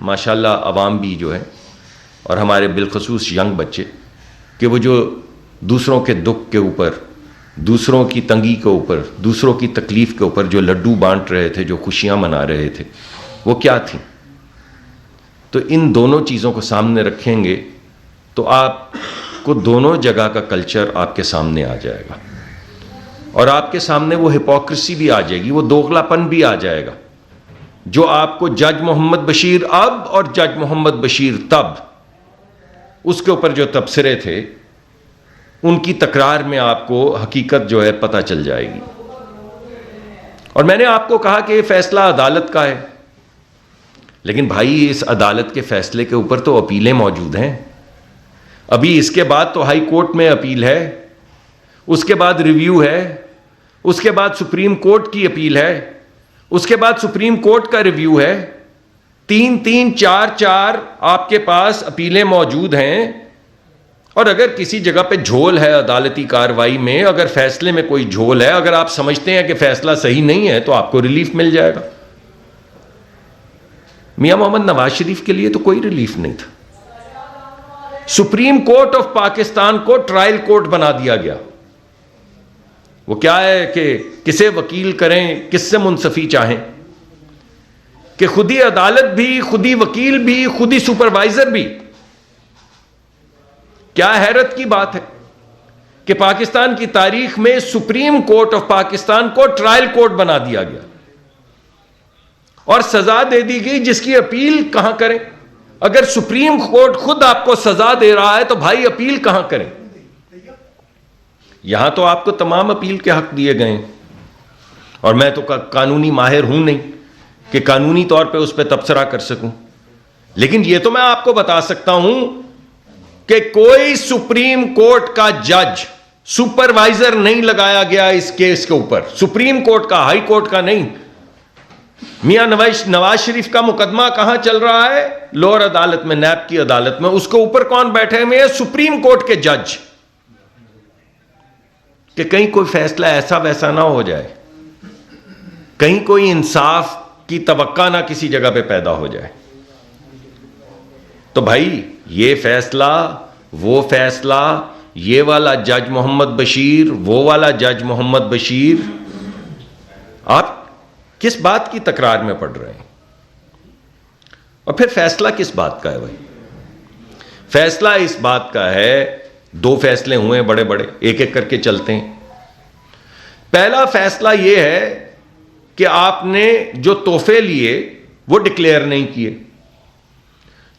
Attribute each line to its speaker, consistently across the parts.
Speaker 1: माशाल्लाह अवाम भी जो है और हमारे बिलखसूस यंग बच्चे कि वो जो दूसरों के दुख के ऊपर, दूसरों की तंगी के ऊपर, दूसरों की तकलीफ़ के ऊपर जो लड्डू बांट रहे थे, जो खुशियाँ मना रहे थे, वो क्या थी। तो इन दोनों चीज़ों को सामने रखेंगे तो आपको दोनों जगह का कल्चर आपके सामने आ जाएगा और आपके सामने वो हिपोक्रेसी भी आ जाएगी, वो दोगलापन भी आ जाएगा जो आपको जज मोहम्मद बशीर अब और जज मोहम्मद बशीर तब, उसके ऊपर जो तबसरे थे, उनकी तकरार में आपको हकीकत जो है पता चल जाएगी। और मैंने आपको कहा कि ये फैसला अदालत का है, लेकिन भाई इस अदालत के फैसले के ऊपर तो अपीलें मौजूद हैं। अभी इसके बाद तो हाई कोर्ट में अपील है, उसके बाद रिव्यू है, उसके बाद सुप्रीम कोर्ट की अपील है, उसके बाद सुप्रीम कोर्ट का रिव्यू है। 3-3, 4-4 आपके पास अपीलें मौजूद हैं। और अगर किसी जगह पे झोल है अदालती कार्रवाई में, अगर फैसले में कोई झोल है, अगर आप समझते हैं कि फैसला सही नहीं है, तो आपको रिलीफ मिल जाएगा। मियां मोहम्मद नवाज शरीफ के लिए तो कोई रिलीफ नहीं था। सुप्रीम कोर्ट ऑफ पाकिस्तान को ट्रायल कोर्ट बना दिया गया। वो क्या है कि किसे वकील करें, किससे मुंसफी चाहें, कि खुदी अदालत भी, खुदी वकील भी, खुदी सुपरवाइजर भी। क्या हैरत की बात है कि पाकिस्तान की तारीख में सुप्रीम कोर्ट ऑफ पाकिस्तान को ट्रायल कोर्ट बना दिया गया और सजा दे दी गई जिसकी अपील कहां करें। अगर सुप्रीम कोर्ट खुद आपको सजा दे रहा है तो भाई अपील कहां करें। यहां तो आपको तमाम अपील के हक दिए गए और मैं तो कानूनी माहिर हूं नहीं कि कानूनी तौर पे उस पर तबसरा कर सकूं, लेकिन यह तो मैं आपको बता सकता हूं कि कोई सुप्रीम कोर्ट का जज, सुपरवाइजर नहीं लगाया गया इस केस के ऊपर। सुप्रीम कोर्ट का, हाई कोर्ट का नहीं। मियां नवाज शरीफ का मुकदमा कहां चल रहा है? लोअर अदालत में, नैब की अदालत में। उसके ऊपर कौन बैठे हुए हैं? सुप्रीम कोर्ट के जज। कि कहीं कोई फैसला ऐसा वैसा ना हो जाए, कहीं कोई इंसाफ की तवक्का ना किसी जगह पे पैदा हो जाए। तो भाई ये फैसला, वो फैसला, ये वाला जज मोहम्मद बशीर, वो वाला जज मोहम्मद बशीर, आप किस बात की तकरार में पड़ रहे हैं? और फिर फैसला किस बात का है भाई? फैसला इस बात का है, 2 फैसले हुए हैं बड़े बड़े, एक एक करके चलते हैं। पहला फैसला यह है कि आपने जो तोहफे लिए वो डिक्लेयर नहीं किए।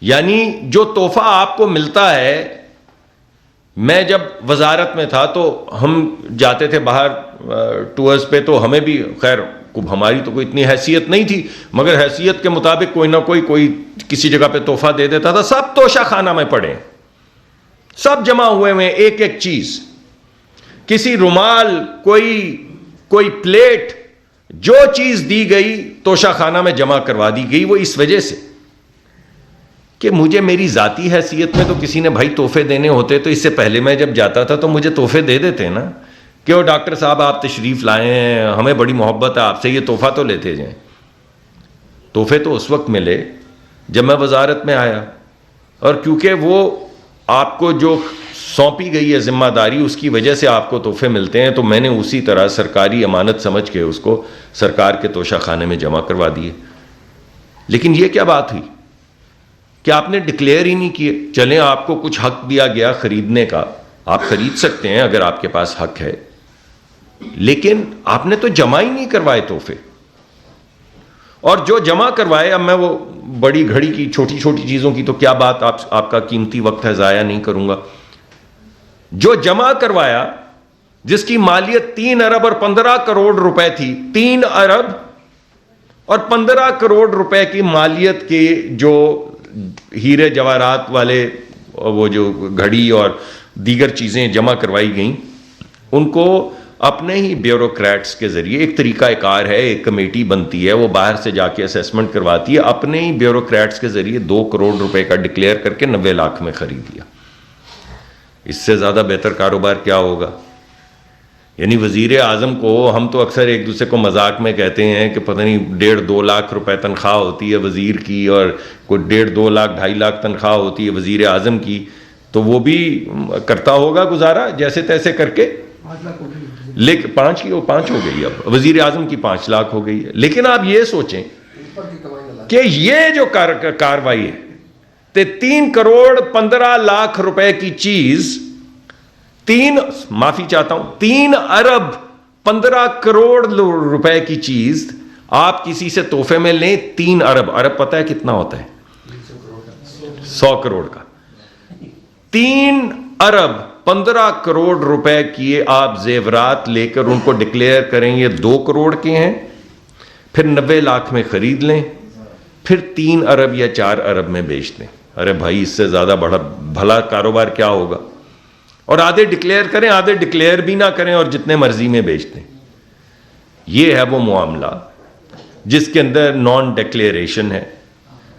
Speaker 1: यानी जो तोहफा आपको मिलता है, मैं जब वजारत में था तो हम जाते थे बाहर टूर्स पे, तो हमें भी, खैर हमारी तो कोई इतनी हैसियत नहीं थी, मगर हैसियत के मुताबिक कोई ना कोई किसी जगह पे तोहफा दे देता था। सब तोशा खाना में पड़े, सब जमा हुए हैं, एक एक चीज, किसी रुमाल, कोई प्लेट, जो चीज दी गई तोशा खाना में जमा करवा दी गई। वो इस वजह से कि मुझे, मेरी जाती हैसियत में तो किसी ने भाई तोहफे देने होते तो इससे पहले मैं जब जाता था तो मुझे तोहफे दे देते ना, कि वो डॉक्टर साहब आप तशरीफ लाए हैं, हमें बड़ी मोहब्बत है आपसे, ये तोहफा तो लेते जाएं। तोहफे तो उस वक्त मिले जब मैं वजारत में आया, और क्योंकि वो आपको जो सौंपी गई है जिम्मेदारी, उसकी वजह से आपको तोहफे मिलते हैं, तो मैंने उसी तरह सरकारी अमानत समझ के उसको सरकार के तोशा खाने में जमा करवा दिए। लेकिन ये क्या बात हुई कि आपने डिक्लेयर ही नहीं किए। चलें, आपको कुछ हक दिया गया खरीदने का, आप खरीद सकते हैं अगर आपके पास हक है, लेकिन आपने तो जमा ही नहीं करवाए तोहफे। और जो जमा करवाए, अब मैं वो बड़ी घड़ी की छोटी छोटी चीजों की तो क्या बात, आपका कीमती वक्त है, जाया नहीं करूंगा। जो जमा करवाया, जिसकी मालियत 3 अरब और 15 करोड़ रुपए थी, 3 अरब और 15 करोड़ रुपए की मालियत के जो हीरे जवाहरात वाले वो जो घड़ी और दीगर चीजें जमा करवाई गई, उनको अपने ही ब्यूरोक्रेट्स के जरिए, एक तरीकाकार है, एक कमेटी बनती है, वो बाहर से जाके असेसमेंट करवाती है, अपने ही ब्यूरोक्रेट्स के जरिए 2 करोड़ रुपए का डिक्लेयर करके 90 लाख में खरीद लिया। इससे ज्यादा बेहतर कारोबार क्या होगा? यानी वज़ीर आज़म को हम तो अक्सर एक दूसरे को मजाक में कहते हैं कि पता नहीं 1.5-2 लाख रुपए तनख्वाह होती है वज़ीर की, और कोई 1.5-2 लाख 2.5 लाख तनख्वाह होती है वज़ीर आज़म की, तो वो भी करता होगा गुजारा जैसे तैसे करके। लेकिन 5 हो गई, अब वज़ीर आज़म की 5 लाख हो गई है। लेकिन आप ये सोचें कि ये जो कार्रवाई है, तो 3 करोड़ 15 लाख रुपए की चीज, 3 अरब 15 करोड़ रुपए की चीज आप किसी से तोहफे में लें। 3 अरब पता है कितना होता है? 100 करोड़ का। 3 अरब 15 करोड़ रुपए की आप जेवरात लेकर उनको डिक्लेयर करें ये 2 करोड़ के हैं, फिर 90 लाख में खरीद लें, फिर 3 अरब या 4 अरब में बेच दें। अरे भाई, इससे ज्यादा बड़ा भला कारोबार क्या होगा? और आधे डिक्लेयर करें, आधे डिक्लेयर भी ना करें और जितने मर्जी में बेच दें। यह है वो मामला जिसके अंदर नॉन डिक्लेरेशन है।